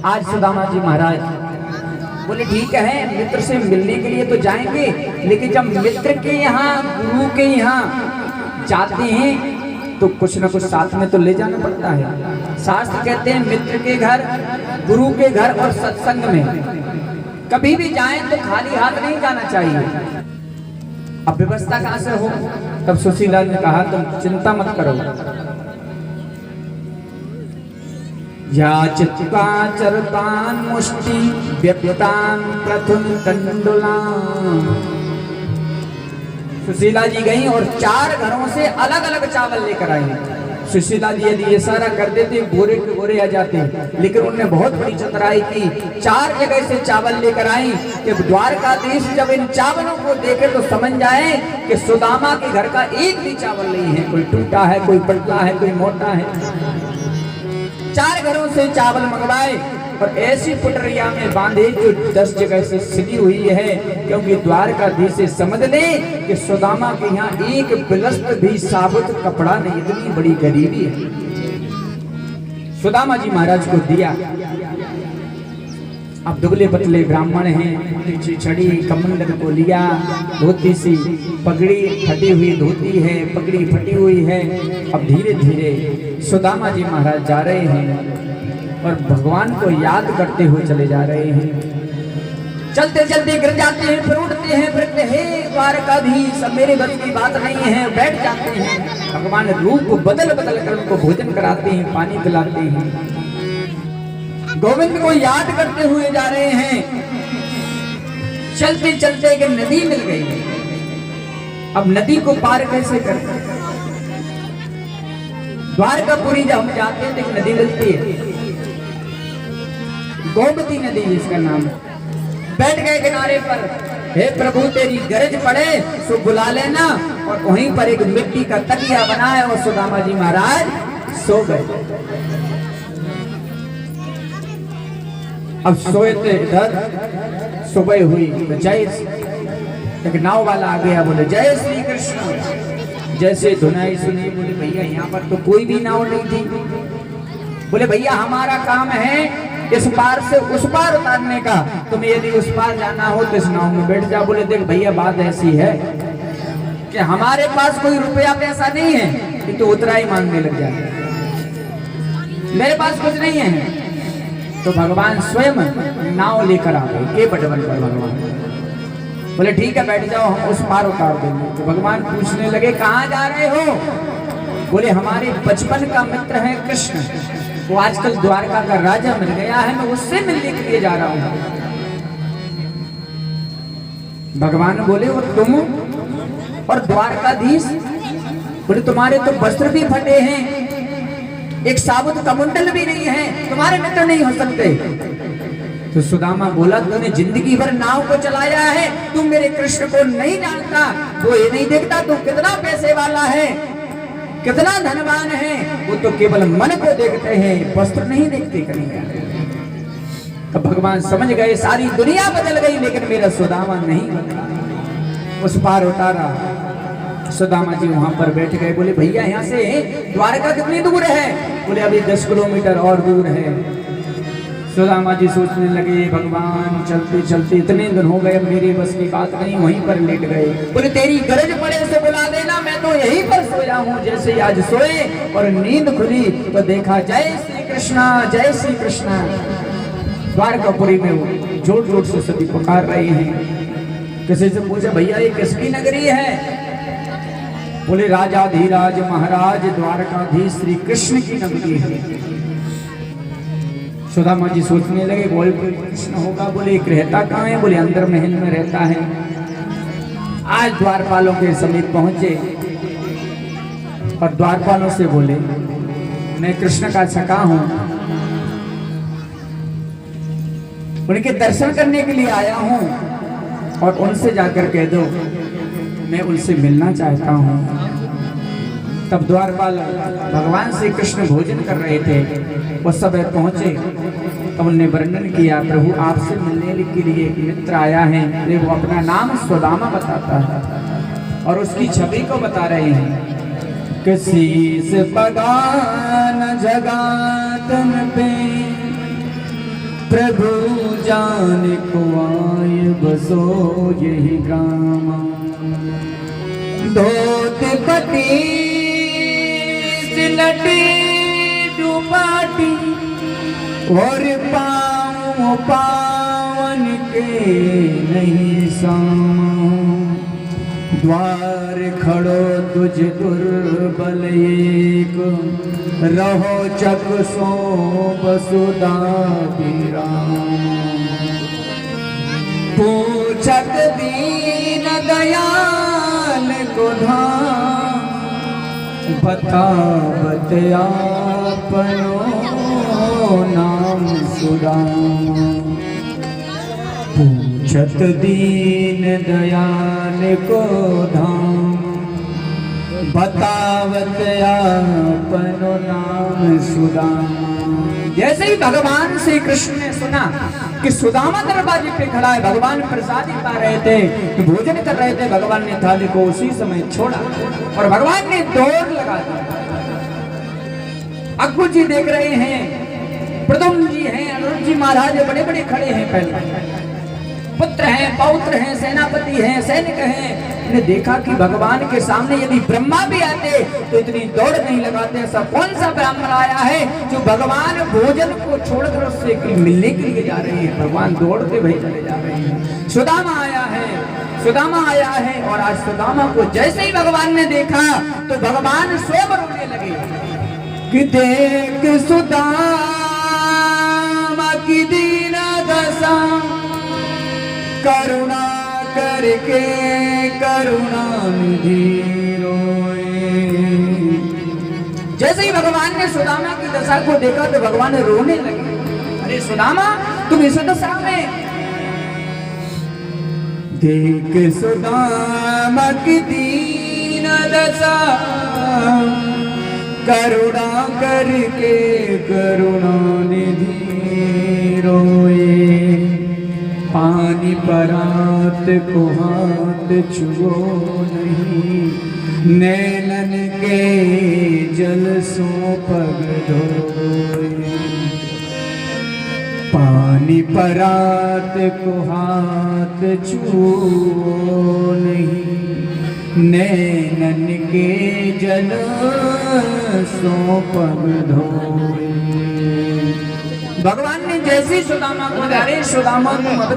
आज सुदामा जी महाराज बोले ठीक है, मित्र से मिलने के लिए तो जाएंगे, लेकिन जब मित्र के यहाँ गुरु के यहाँ जाते हैं तो कुछ ना कुछ साथ में तो ले जाना पड़ता है। शास्त्र कहते हैं मित्र के घर, गुरु के घर और सत्संग में कभी भी जाएं तो खाली हाथ नहीं जाना चाहिए। अब व्यवस्था कहाँ से हो? तब सुशीला ने कहा तुम चिंता मत करो, याचित्वा चरतान मुष्टि व्यप्तान प्रथम कंडुलान। सुशीला जी गई और 4 घरों से अलग अलग चावल लेकर आई। सुशीला जी यदि ये सारा कर देते बोरे के बोरे आ जाते, लेकिन उन्होंने बहुत बड़ी चतुराई की। 4 जगह से चावल लेकर आई कि द्वारकाधीश जब इन चावलों को देखे तो समझ जाए कि सुदामा के घर का एक भी चावल नहीं है, कोई टूटा है, कोई पतला है, कोई मोटा है। 4 घरों से चावल मंगवाए और ऐसी पुटरिया में बांधे जो 10 जगह से सिली हुई है, क्योंकि द्वारकाधीश से समझ ले कि सुदामा के यहाँ एक बिलस्त भी साबुत कपड़ा नहीं, इतनी बड़ी गरीबी है। सुदामा जी महाराज को दिया। अब दुबले पतले ब्राह्मण हैं, छड़ी कमंडल को लिया, धोती सी पगड़ी फटी हुई धोती है, पगड़ी फटी हुई है। अब धीरे धीरे सुदामा जी महाराज जा रहे हैं और भगवान को याद करते हुए चले जा रहे हैं। चलते चलते गिर जाते हैं, फिर उठते हैं, फिर हे द्वारकाधीश सब मेरे बस की बात नहीं है, बैठ जाते हैं। भगवान रूप बदल बदल कर उनको भोजन कराते हैं, पानी पिलाते हैं। गोविंद को याद करते हुए जा रहे हैं। चलते चलते एक नदी मिल गई। अब नदी को पार कैसे करते? द्वारकापुरी जब हम जाते हैं तो एक नदी मिलती है, गोमती नदी जिसका नाम है। बैठ गए किनारे पर, हे प्रभु तेरी गरज पड़े तो बुला लेना। और वहीं पर एक मिट्टी का तकिया बनाया और सुदामा जी महाराज सो गए। अब सोए थे इधर, सुबह हुई तो जय, एक नाव वाला आ गया, बोले जय श्री कृष्ण। जैसे धुनाई सुनी, बोले भैया यहाँ पर तो कोई भी नाव नहीं थी। बोले भैया हमारा काम है इस पार से उस पार उतारने का, तुम्हें यदि उस पार जाना हो तो इस नाव में बैठ जा। बोले देख भैया बात ऐसी है कि हमारे पास कोई रुपया पैसा नहीं है कि तो उतराई मांगने लग जाए, मेरे पास कुछ नहीं है। तो भगवान स्वयं नाव लेकर आ गए, के बटवन पर भगवान बोले ठीक है बैठ जाओ, हम उस पार उतार देंगे। तो भगवान पूछने लगे कहाँ जा रहे हो? बोले हमारे बचपन का मित्र है कृष्ण, वो आजकल द्वारका का राजा मिल गया है, मैं उससे मिलने के लिए जा रहा हूँ। भगवान बोले वो तुम और द्वारकाधीश? बोले तुम्हारे तो वस्त्र भी फटे हैं, एक साबुत कमंडल भी नहीं है, तुम्हारे मित्र नहीं हो सकते। तो सुदामा बोला तूने जिंदगी भर नाव को चलाया है, तुम मेरे कृष्ण को नहीं जानता, वो ये नहीं देखता तू कितना पैसे वाला है, कितना धनवान है। वो तो केवल मन को देखते हैं, वस्त्र नहीं देखते करेंगे। तो भगवान समझ गए सारी दुनिया बदल गई, लेकिन मेरा सुदामा नहीं बदला। उस पार उतारा। सुदामा जी वहां पर बैठ गए। बोले भैया यहाँ से द्वारका कितनी दूर है? बोले अभी 10 किलोमीटर और दूर है। सुदामा जी सोचने लगे भगवान चलते चलते इतने दिन हो गए, मेरी बस की बात नहीं, वहीं पर लेट गए। बोले तेरी गरज पड़े से बुला देना, मैं तो यहीं पर सोया हूँ। जैसे आज सोए और नींद खुली तो देखा जय श्री कृष्णा, जय श्री कृष्णा। द्वारकापुरी में जोर जोर से सभी पुकार रहे हैं। किसी से पूछा भैया ये किसकी नगरी है? बोले राजाधिराज महाराज द्वारकाधीश श्री कृष्ण की नगरी है। सुदामा जी सोचने लगे बोल कृष्ण होगा। बोले एक रहता कहाँ है? बोले अंदर महल में रहता है। आज द्वारपालों के समीप पहुंचे और द्वारपालों से बोले मैं कृष्ण का सखा हूं, उनके दर्शन करने के लिए आया हूं और उनसे जाकर कह दो मैं उनसे मिलना चाहता हूं। तब द्वारपाल भगवान श्री कृष्ण भोजन कर रहे थे, वो सब पहुंचे। तब उन्होंने वर्णन किया प्रभु आपसे मिलने के लिए एक मित्र आया है। वो अपना नाम सुदामा बताता है और उसकी छवि को बता रहे हैं। किसी से पगान जगातन पे प्रभु जान को आय बसो यही गामा। धोत पति सिलटी दुपाटी और पाँव पावन के नहीं सामा। द्वार खड़ो तुझ दुर्बल एक, रहो चक सो बसुदा राम। पूछक दीन दयाल को धाम, बतावत आपनो नाम सुदाम। पूछत दीन दयाल को धाम, बतावत आपनो नाम सुदामा। जैसे ही भगवान श्री कृष्ण ने सुना कि सुदामा दरवाजे पे खड़ा है, भगवान प्रसादी पा रहे थे, भोजन कर रहे थे, भगवान ने थाली को उसी समय छोड़ा और भगवान ने दौड़ लगा दी। अक्कू जी देख रहे हैं, प्रदुम्न जी हैं, अनुरुद्ध जी महाराज बड़े बड़े खड़े हैं, पहले पुत्र हैं, पौत्र हैं, सेनापति हैं, सैनिक हैं। ने देखा कि भगवान के सामने यदि ब्रह्मा भी आते तो इतनी दौड़ नहीं लगाते। ऐसा कौन सा ब्राह्मण आया है जो भगवान भोजन को छोड़कर उससे मिलने के लिए जा रहे हैं? भगवान दौड़ते वही चले जा रहे हैं। सुदामा आया है, सुदामा आया है। और आज सुदामा को जैसे ही भगवान ने देखा तो भगवान स्वयं रोने लगे कि देख सुदामा की दीन दशा, करुणा करके करुणा निधि रोए। जैसे ही भगवान ने सुदामा की दशा को देखा तो भगवान रोने लगे। अरे सुदामा, तुम इस दशा में। देख सुदामा की दीन दशा, करुणा करके करुणा निधि रोए। पानी परात को हाथ छुओ नहीं, नैनन के जल सो पग धोए। पानी परात को हाथ छुओ नहीं, नैनन के जल सो पग धोए। भगवान ने जैसे सुदामा को, अरे सुदामा को